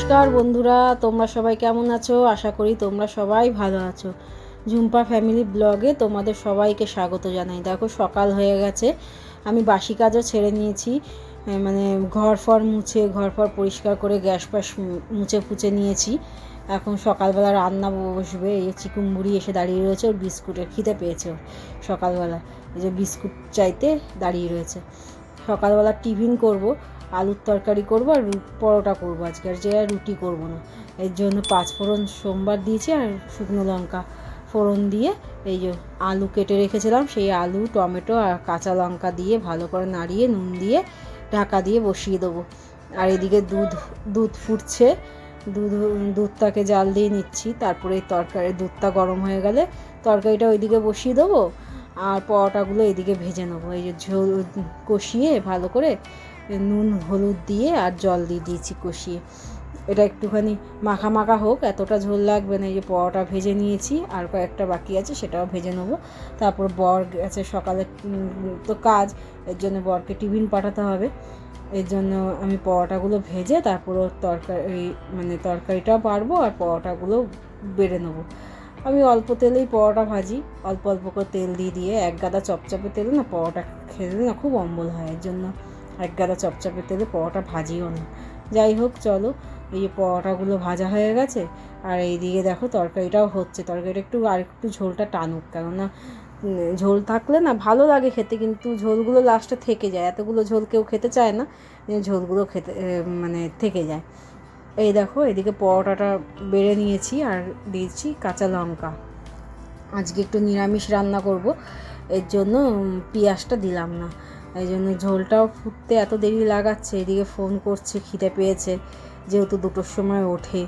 নমস্কার বন্ধুরা, তোমরা সবাই কেমন আছো? আশা করি তোমরা সবাই ভালো আছো। ঝুম্পা ফ্যামিলি ব্লগে তোমাদের সবাইকে স্বাগত জানাই। দেখো সকাল হয়ে গেছে, আমি বাসি কাজও ছেড়ে নিয়েছি। মানে ঘর ফর পরিষ্কার করে গ্যাস ফ্যাস মুছে ফুছে নিয়েছি। এখন সকালবেলা রান্না বসবে। এই চিকুন বুড়ি এসে দাঁড়িয়ে রয়েছে, ওর বিস্কুটের খিদে পেয়েছে সকালবেলা। এই যে বিস্কুট চাইতে দাঁড়িয়ে রয়েছে। সকালবেলা টিফিন করব, আলুর তরকারি করব আর পরোটা করব আজকে, আর যে রুটি করব না। এর জন্য 5 ফোড়ন সোমবার দিয়েছি আর শুকনো লঙ্কা ফোড়ন দিয়ে এই যে আলু কেটে রেখেছিলাম, সেই আলু টমেটো আর কাঁচা লঙ্কা দিয়ে ভালো করে নাড়িয়ে নুন দিয়ে ঢাকা দিয়ে বসিয়ে দেবো। আর এদিকে দুধ ফুটছে, দুধটাকে জাল দিয়ে নিচ্ছি। তারপরে দুধটা গরম হয়ে গেলে তরকারিটা ওইদিকে বসিয়ে দেবো আর পরোটাগুলো এদিকে ভেজে নেবো। এই যে ঝোল কষিয়ে ভালো করে নুন হলুদ দিয়ে আর জল দিয়ে দিয়েছি কষিয়ে। এটা একটুখানি মাখা মাখা হোক, এতটা ঝোল লাগবে না। এই যে পরোটা ভেজে নিয়েছি, আর কয়েকটা বাকি আছে, সেটাও ভেজে নেবো। তারপর বর গেছে সকালে তো কাজ, এর জন্য বরকে টিফিন পাঠাতে হবে। এর জন্য আমি পরোটাগুলো ভেজে তারপর তরকারিটাও পারবো আর পরোটাগুলো বেড়ে নেবো। আমি অল্প তেলেই পরোটা ভাজি, অল্প অল্প করে তেল দিয়ে এক গাদা চপচপে তেলে না পরোটা খেলে না খুব অম্বল হয়। এর জন্য এক গাদা চপচপে তেলে পরোটা ভাজিও না। যাই হোক, চলো, এই যে পরোটাগুলো ভাজা হয়ে গেছে আর এইদিকে দেখো তরকারিটাও হচ্ছে। তরকারিটা একটু ঝোলটা টানুক, কেননা ঝোল থাকলে না ভালো লাগে খেতে, কিন্তু ঝোলগুলো লাস্টে থেকে যায়। এতগুলো ঝোল কেউ খেতে চায় না, ঝোলগুলো থেকে যায়। এই দেখো এদিকে পরোটাটা বেড়ে নিয়েছি আর দিয়েছি কাঁচা লঙ্কা। আজকে একটু নিরামিষ রান্না করব, এর জন্য পেঁয়াজটা দিলাম না। এই জন্য ঝোলটাও ফুটতে এত দেরি লাগাচ্ছে। এদিকে ফোন করছে, খিদে পেয়েছে, যেহেতু 2টোর সময় ওঠে,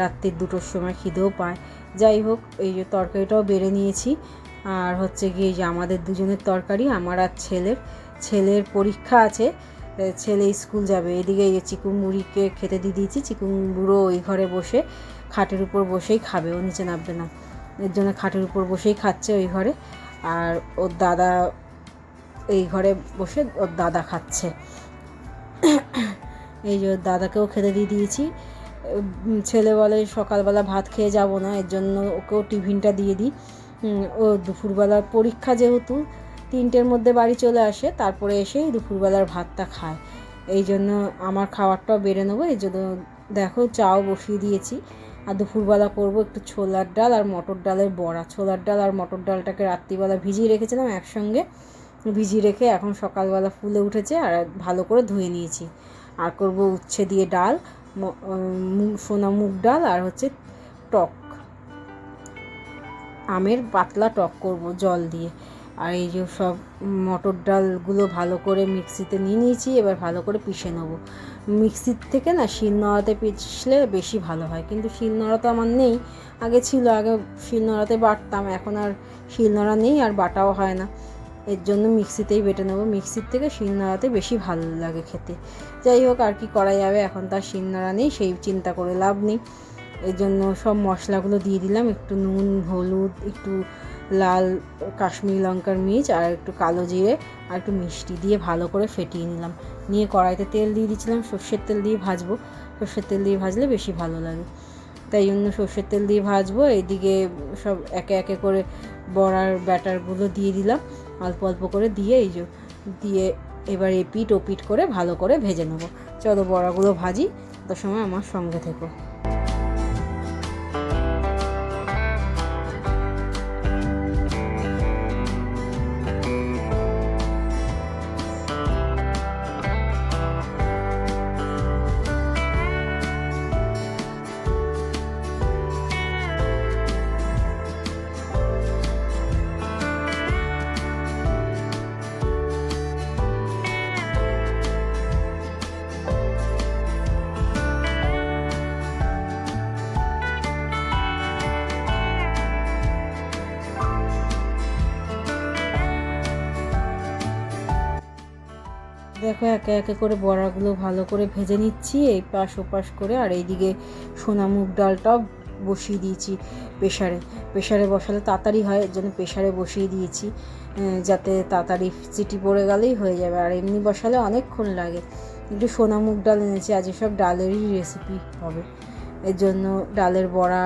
রাত্রির 2টোর সময় খিদেও পায়। যাই হোক, এই যে তরকারিটাও বেড়ে নিয়েছি। আর হচ্ছে গিয়ে যে আমাদের দুজনের তরকারি, আমার আর ছেলের পরীক্ষা আছে, ছেলে স্কুল যাবে। এদিকে এই যে চিকুন মুড়িকে খেতে দিয়ে দিয়েছি। চিকুন বুড়ো ওই ঘরে বসে খাটের উপর বসেই খাবে, ও নিচে নামবে না। এর জন্য খাটের উপর বসেই খাচ্ছে ওই ঘরে, আর ওর দাদা এই ঘরে বসে ওর দাদা খাচ্ছে। এই যে ওর দাদাকেও খেতে দিয়ে দিয়েছি। ছেলে বলে সকালবেলা ভাত খেয়ে যাব না, এর জন্য ওকেও টিফিনটা দিয়ে দিই। ও দুপুরবেলার পরীক্ষা, যেহেতু 3টের মধ্যে বাড়ি চলে আসে, তারপরে এসেই দুপুরবেলার ভাতটা খায়। এই জন্য আমার খাবারটাও বেড়ে নেবো। এই জন্য দেখো চাও বসিয়ে দিয়েছি। আর দুপুরবেলা করব একটু ছোলার ডাল আর মটর ডালের বড়া। ছোলার ডাল আর মটর ডালটাকে রাত্রিবেলা ভিজিয়ে রেখেছিলাম একসঙ্গে, ভিজিয়ে রেখে এখন সকালবেলা ফুলে উঠেছে আর ভালো করে ধুয়ে নিয়েছি। আর করব উচ্ছে দিয়ে ডাল, সোনা মুগ ডাল আর হচ্ছে টক, আমের পাতলা টক করব জল দিয়ে। আর এই যে সব মটর ডালগুলো ভালো করে মিক্সিতে নিয়ে নিয়েছি, এবার ভালো করে পিষে নেব। মিক্সির থেকে না শিলনোড়াতে পিষলে বেশি ভালো হয়, কিন্তু শিলনোড়া তো আমার নেই। আগে ছিল, আগে শিলনোড়াতে বাটতাম, এখন আর শিলনোড়া নেই আর বাটাও হয় না। এর জন্য মিক্সিতেই বেটে নেবো। মিক্সির থেকে শিলনোড়াতে বেশি ভালো লাগে খেতে। যাই হোক, আর কি করা যাবে, এখন তার শিলনোড়া নেই, সেই চিন্তা করে লাভ নেই। এর জন্য সব মশলাগুলো দিয়ে দিলাম, একটু নুন হলুদ, একটু লাল কাশ্মীরি লঙ্কার মির্চ আর একটু কালো জিরে আর একটু মিষ্টি দিয়ে ভালো করে ফেটিয়ে নিলাম। নিয়ে কড়াইতে তেল দিয়ে দিয়েছিলাম, সর্ষের তেল দিয়ে ভাজবো। সর্ষের তেল দিয়ে ভাজলে বেশি ভালো লাগে, তাই জন্য সর্ষের তেল দিয়ে ভাজবো। এইদিকে সব একে একে করে বড়ার ব্যাটারগুলো দিয়ে দিলাম, অল্প অল্প করে দিয়ে দিয়ে এবার এপিট ওপিট করে ভালো করে ভেজে নেবো। চলো বড়াগুলো ভাজি, তত সময় আমার সঙ্গে থেকো। দেখো একে একে করে বড়াগুলো ভালো করে ভেজে নিচ্ছি এই পাশ ওপাশ করে। আর এইদিকে সোনা মুগ ডালটাও বসিয়ে দিয়েছি প্রেশারে বসালে তাড়াতাড়ি হয়, এর জন্য প্রেশারে বসিয়ে দিয়েছি, যাতে তাড়াতাড়ি সিটি পড়ে গেলেই হয়ে যাবে। আর এমনি বসালে অনেকক্ষণ লাগে। একটু সোনা মুগ ডাল এনেছি, আজ সব ডালেরই রেসিপি হবে। এর জন্য ডালের বড়া,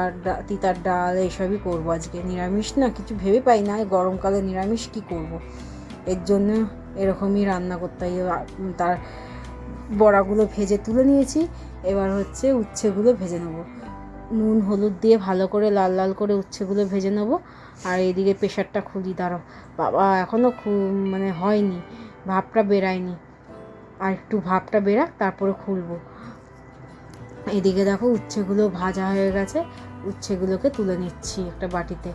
তিতার ডাল এইসবই করবো আজকে। নিরামিষ না কিছু ভেবে পাই না, গরমকালে নিরামিষ কি করব। এর জন্য এরকমই রান্না করতে হয়। তার বড়াগুলো ভেজে তুলে নিয়েছি, এবার হচ্ছে উচ্ছেগুলো ভেজে নেবো। নুন হলুদ দিয়ে ভালো করে লাল লাল করে উচ্ছেগুলো ভেজে নেবো। আর এইদিকে প্রেশারটা খুলি, দাঁড়াও বাবা, এখনও মানে হয়নি, ভাপটা বেরায়নি, আর একটু ভাপটা বেরাক তারপরে খুলবো। এদিকে দেখো উচ্ছেগুলো ভাজা হয়ে গেছে, উচ্ছেগুলোকে তুলে নিচ্ছি একটা বাটিতে।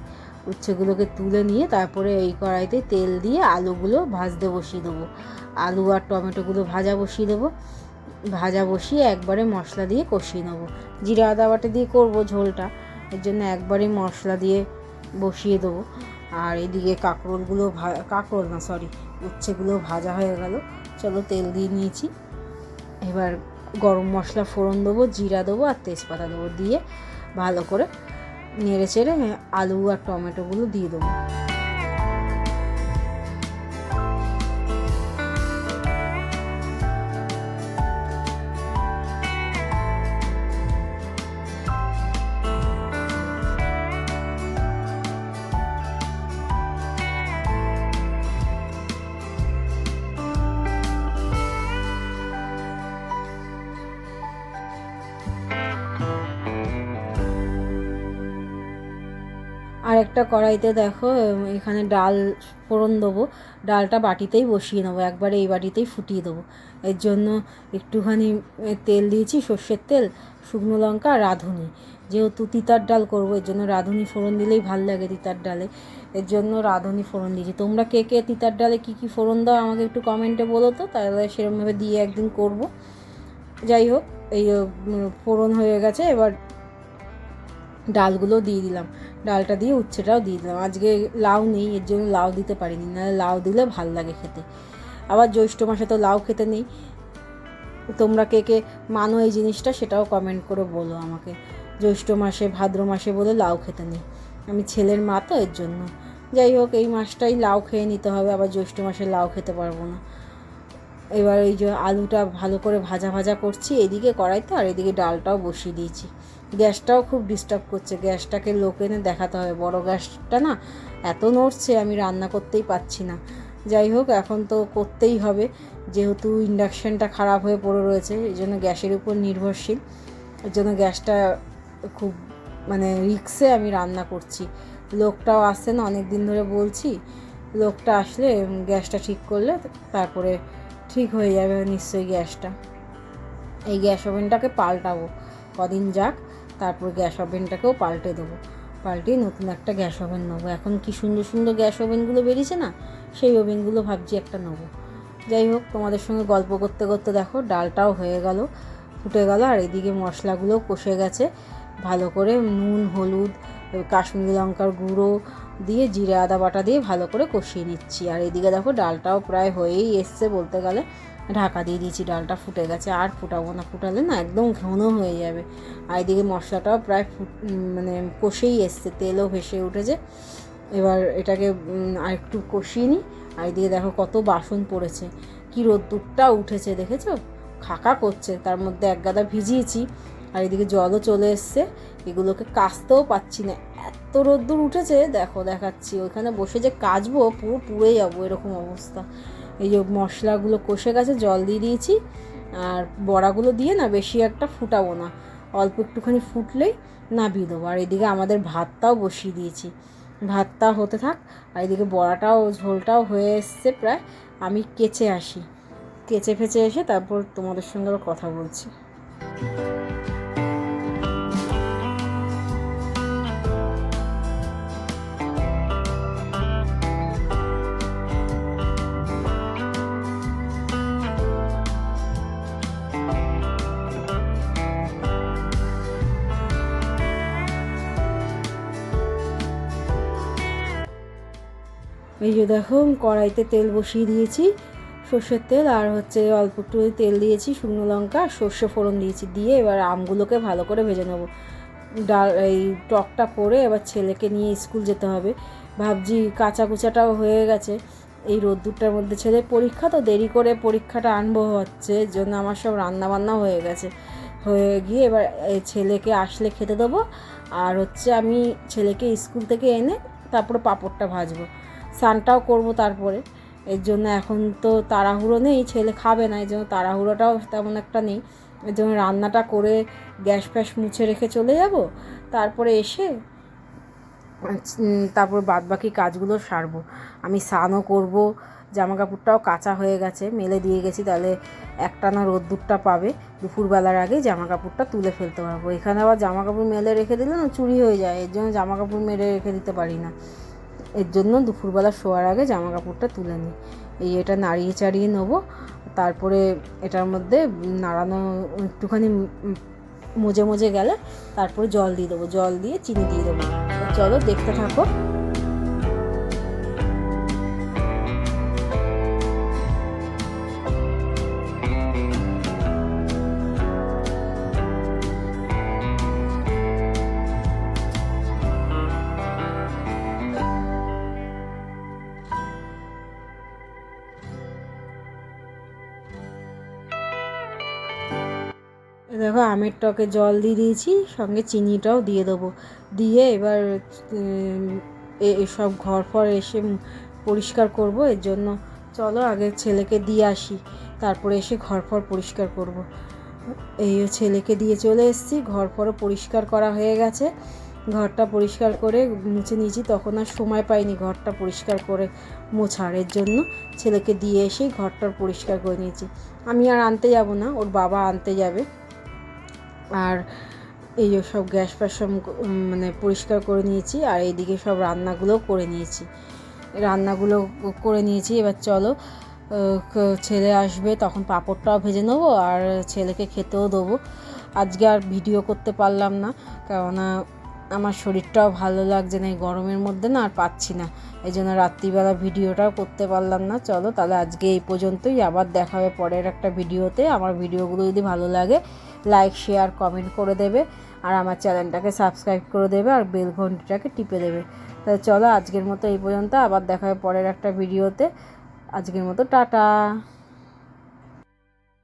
উচ্ছেগুলোকে তুলে নিয়ে তারপরে এই কড়াইতে তেল দিয়ে আলুগুলো ভাজতে বসিয়ে দেবো। আলু আর টমেটোগুলো ভাজা বসিয়ে দেবো। ভাজা বসিয়ে একবারে মশলা দিয়ে কষিয়ে নেবো। জিরা আদা বাটা দিয়ে করবো ঝোলটা, এর জন্য একবারে মশলা দিয়ে বসিয়ে দেবো। আর এদিকে উচ্ছেগুলো ভাজা হয়ে গেল। চলো তেল দিয়ে নিয়েছি, এবার গরম মশলা ফোড়ন দেবো, জিরা দেবো আর তেজপাতা দেবো, দিয়ে ভালো করে নেড়ে চেড়ে আলু আর টমেটোগুলো দিয়ে দেবো। আর একটা কড়াইতে দেখো এখানে ডাল ফোড়ন দেবো। ডালটা বাটিতেই বসিয়ে নেবো, একবারে এই বাটিতেই ফুটিয়ে দেবো। এর জন্য একটুখানি তেল দিয়েছি, সর্ষের তেল, শুকনো লঙ্কা আর রাঁধুনি। যেহেতু তিতার ডাল করবো, এর জন্য রাঁধুনি ফোড়ন দিলেই ভাল লাগে তিতার ডালে, এর জন্য রাঁধুনি ফোড়ন দিয়েছি। তোমরা কে কে তিতার ডালে কী কী ফোড়ন দাও আমাকে একটু কমেন্টে বলো তো, তাহলে সেরকমভাবে দিয়ে একদিন করব। যাই হোক, এই ফোড়ন হয়ে গেছে, এবার ডালগুলো দিয়ে দিলাম। ডালটা দিয়ে উচ্ছেটাও দিয়ে দিলাম। আজকে লাউ নেই, এর জন্য লাউ দিতে পারিনি, নাহলে লাউ দিলে ভাল লাগে খেতে। আবার জ্যৈষ্ঠ মাসে তো লাউ খেতে নেই। তোমরা কে কে মানো এই জিনিসটা সেটাও কমেন্ট করে বলো আমাকে। জ্যৈষ্ঠ মাসে, ভাদ্র মাসে বলে লাউ খেতে নেই। আমি ছেলের মা তো, এর জন্য। যাই হোক, এই মাসটাই লাউ খেয়ে নিতে হবে, আবার জ্যৈষ্ঠ মাসে লাউ খেতে পারবো না। এবার এই যে আলুটা ভালো করে ভাজা ভাজা করছি এদিকে কড়াইতে, আর এদিকে ডালটাও বসিয়ে দিয়েছি। গ্যাসটাও খুব ডিস্টার্ব করছে, গ্যাসটাকে লোক এনে দেখাতে হবে। বড় গ্যাসটা না এত নড়ছে, আমি রান্না করতেই পারছি না। যাই হোক, এখন তো করতেই হবে, যেহেতু ইন্ডাকশানটা খারাপ হয়ে পড়ে রয়েছে, এই জন্য গ্যাসের উপর নির্ভরশীল। এর জন্য গ্যাসটা খুব মানে রিস্কে আমি রান্না করছি। লোকটাও আসছে না, অনেক দিন ধরে বলছি, লোকটা আসলে গ্যাসটা ঠিক করলে তারপরে ঠিক হয়ে যাবে নিশ্চয়ই গ্যাসটা। এই গ্যাস ওভেনটাকে পাল্টাবো, কদিন যাক, তারপর গ্যাস ওভেনটাকেও পাল্টে দেবো। পাল্টিয়ে নতুন একটা গ্যাস ওভেন নেবো। এখন কি সুন্দর সুন্দর গ্যাস ওভেনগুলো বেরিয়েছে না, সেই ওভেনগুলো ভাবছি একটা নেবো। যাই হোক, তোমাদের সঙ্গে গল্প করতে করতে দেখো ডালটাও হয়ে গেল, ফুটে গেল। আর এদিকে মশলাগুলোও কষে গেছে ভালো করে। নুন, হলুদ, কাশ্মীরি লঙ্কার গুঁড়ো দিয়ে জিরা আদা বাটা দিয়ে ভালো করে কষিয়ে নিচ্ছি। আর এদিকে দেখো ডালটাও প্রায় হয়েই এসছে বলতে গেলে। ঢাকা দিয়ে দিয়েছি, ডালটা ফুটে গেছে, আর ফুটাবো না, ফুটালে না একদম ঘন হয়ে যাবে। আর এদিকে মশলাটাও প্রায় মানে কষেই এসছে, তেলও ভেসে উঠেছে। এবার এটাকে আর একটু কষিয়ে নিই। আর এদিকে দেখো কত বাসন পড়েছে, কি রোদ্দুরটা উঠেছে দেখেছো, খাকা করছে, তার মধ্যে এক গাদা ভিজিয়েছি। আর এদিকে জলও চলে এসছে, এগুলোকে কাচতেও পাচ্ছি না, এত রোদ্দুর উঠেছে। দেখো দেখাচ্ছি, ওইখানে বসে যে কাচবো পুরো পুড়ে যাবো, এরকম অবস্থা। এই যে মশলাগুলো কষে গেছে, জল দিয়ে দিয়েছি। আর বড়াগুলো দিয়ে না বেশি একটা ফুটাবো না, অল্প একটুখানি ফুটলেই নামিয়ে দেবো। আর এদিকে আমাদের ভাতটাও বসিয়ে দিয়েছি, ভাতটা হতে থাক। আর এদিকে বড়াটাও ঝোলটাও হয়ে এসছে প্রায়। আমি কেচে আসি, কেচে ফেচে এসে তারপর তোমাদের সঙ্গে আবার কথা বলছি। এই যে দেখো কড়াইতে তেল বসিয়ে দিয়েছি, সর্ষের তেল, আর হচ্ছে অল্প একটু তেল দিয়েছি, শুকনো লঙ্কা সর্ষে ফোড়ন দিয়েছি, দিয়ে এবার আমগুলোকে ভালো করে ভেজে নেবো। এই টকটা করে এবার ছেলেকে নিয়ে স্কুল যেতে হবে। ভাবছি কাঁচা কুচাটাও হয়ে গেছে, এই রোদ্দুরটার মধ্যে ছেলে পরীক্ষা তো দেরি করে পরীক্ষাটা আনবো হচ্ছে, এর জন্য আমার সব রান্নাবান্না হয়ে গেছে, হয়ে গিয়ে এবার ছেলেকে আসলে খেতে দেবো। আর হচ্ছে আমি ছেলেকে স্কুল থেকে এনে তারপরে পাঁপড়টা ভাজবো, স্নানটাও করবো তারপরে। এর জন্য এখন তো তাড়াহুড়ো নেই, ছেলে খাবে না, এর জন্য তাড়াহুড়োটাও তেমন একটা নেই। এর জন্য রান্নাটা করে গ্যাস ফ্যাস মুছে রেখে চলে যাব, তারপরে এসে তারপর বাদবাকি কাজগুলো সারবো। আমি স্নানও করবো, জামা কাপড়টাও কাচা হয়ে গেছে, মেলে দিয়ে গেছি, তাহলে একটানা রোদ্দুরটা পাবে, দুপুরবেলার আগে জামা কাপড়টা তুলে ফেলতে পারবো। এখানে আবার জামা কাপড় মেলে রেখে দিলে না চুরি হয়ে যায়, এর জন্য জামা কাপড় মেলে রেখে দিতে পারি না, এর জন্য দুপুরবেলা শোয়ার আগে জামা কাপড়টা তুলে নিই। এটা নাড়িয়ে চাড়িয়ে নেবো, তারপরে এটার মধ্যে নাড়ানো একটুখানি মজে মজে গেলে তারপরে জল দিয়ে দেবো, জল দিয়ে চিনি দিয়ে দেবো। চলো দেখতে থাকো। দেখো আমের টকে জল দিয়ে দিয়েছি, সঙ্গে চিনিটাও দিয়ে দেবো, দিয়ে এবার এসব ঘর ফর এসে পরিষ্কার করব। এর জন্য চলো আগে ছেলেকে দিয়ে আসি, তারপরে এসে ঘর ফর পরিষ্কার করব। এই ছেলেকে দিয়ে চলে এসেছি, ঘর ফরও পরিষ্কার করা হয়ে গেছে, ঘরটা পরিষ্কার করে মুছে নিয়েছি, তখন আর সময় পাইনি ঘরটা পরিষ্কার করে মোছার, এর জন্য ছেলেকে দিয়ে এসেই ঘরটা পরিষ্কার করে নিয়েছি। আমি আর আনতে যাব না, ওর বাবা আনতে যাবে। আর এই সব গ্যাস ফ্যাস মানে পরিষ্কার করে নিয়েছি, আর এইদিকে সব রান্নাগুলোও করে নিয়েছি, এবার চলো ছেলে আসবে তখন পাঁপড়টাও ভেজে নেবো আর ছেলেকে খেতেও দেবো। আজকে আর ভিডিও করতে পারলাম না, কেননা আমার শরীরটাও ভালো লাগছে না, এই গরমের মধ্যে না আর পাচ্ছি না, এই জন্য রাত্রিবেলা ভিডিওটাও করতে পারলাম না। চলো তাহলে আজকে এই পর্যন্তই, আবার দেখা হবে পরের একটা ভিডিওতে। আমার ভিডিওগুলো যদি ভালো লাগে লাইক শেয়ার কমেন্ট করে দেবে, আর আমার চ্যানেলটাকে সাবস্ক্রাইব করে দেবে, আর বেল ঘন্টিটাকে টিপে দেবে। তাহলে চলো আজকের মতো এই পর্যন্ত, আবার দেখা হবে পরের একটা ভিডিওতে। আজকের মতো টাটা।